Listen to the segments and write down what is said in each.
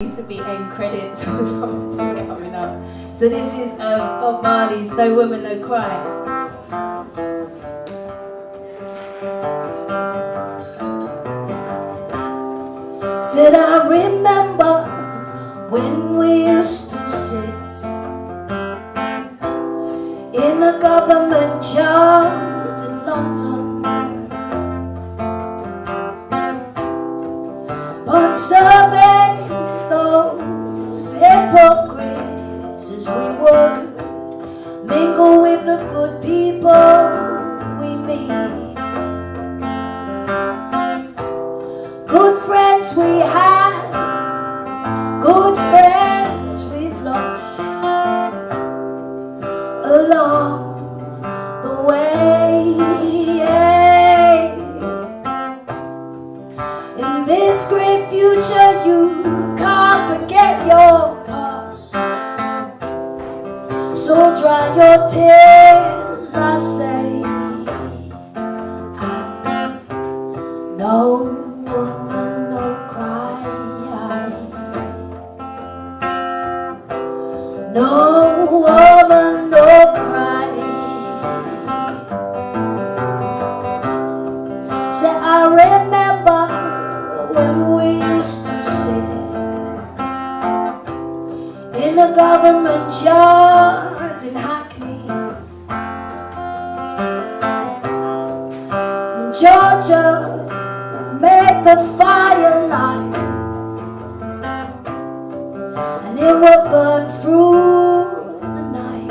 Used to be end credits or something coming up. So this is Bob Marley's No Woman No Cry. Said I remember when we used to sit in a government yard in London, but serving those hypocrites as we would mingle with the good people we meet. Good friends we had, good friends we've lost along the way. In this great future you can't forget your past, so dry your tears, I say. And no woman no cry, no woman no cry. Say I remember when we used to sit in a government yard in Hackney, in Georgia. Made the firelight and it would burn through the night,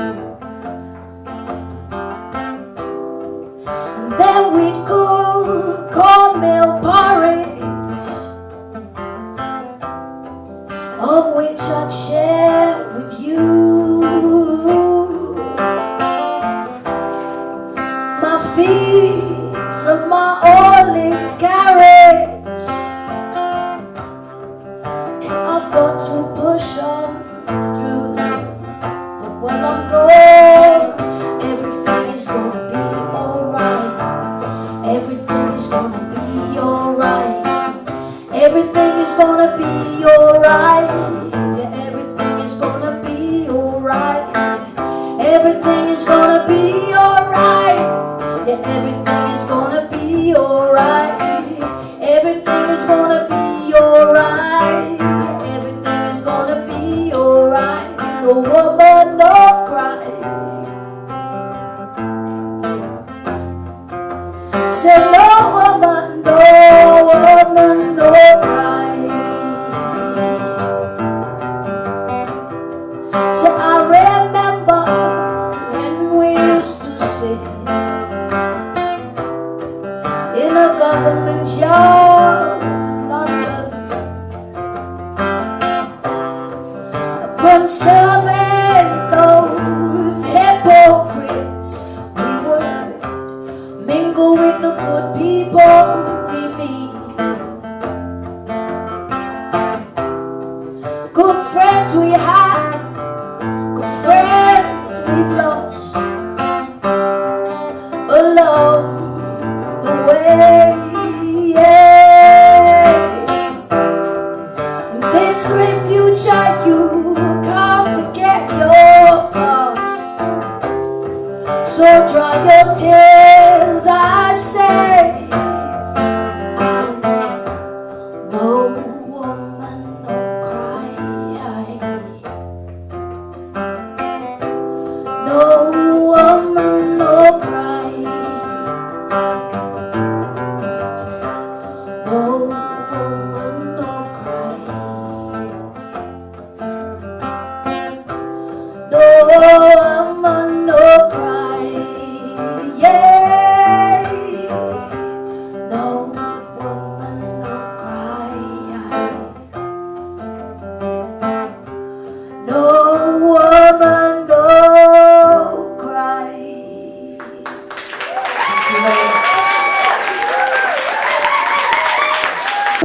and then we'd cook cornmeal porridge, of which I'd share with you. My feet of my olive carriage, I've got to push on through, but when I'm gone, everything is gonna be alright. Everything is gonna be alright. Everything is gonna be alright. Yeah, everything is gonna be alright. Everything is gonna be alright. Yeah, everything is gonna be alright. Everything is gonna be alright. Everything is gonna be alright. No woman no cry. Say no woman no cry. Say I remember when we used to sit in a government yard in London, upon serving those hypocrites we would mingle with the good people we meet. Good friends we had, good friends we've lost along the way. In this great future you can't forget your past, so dry your tears, I say.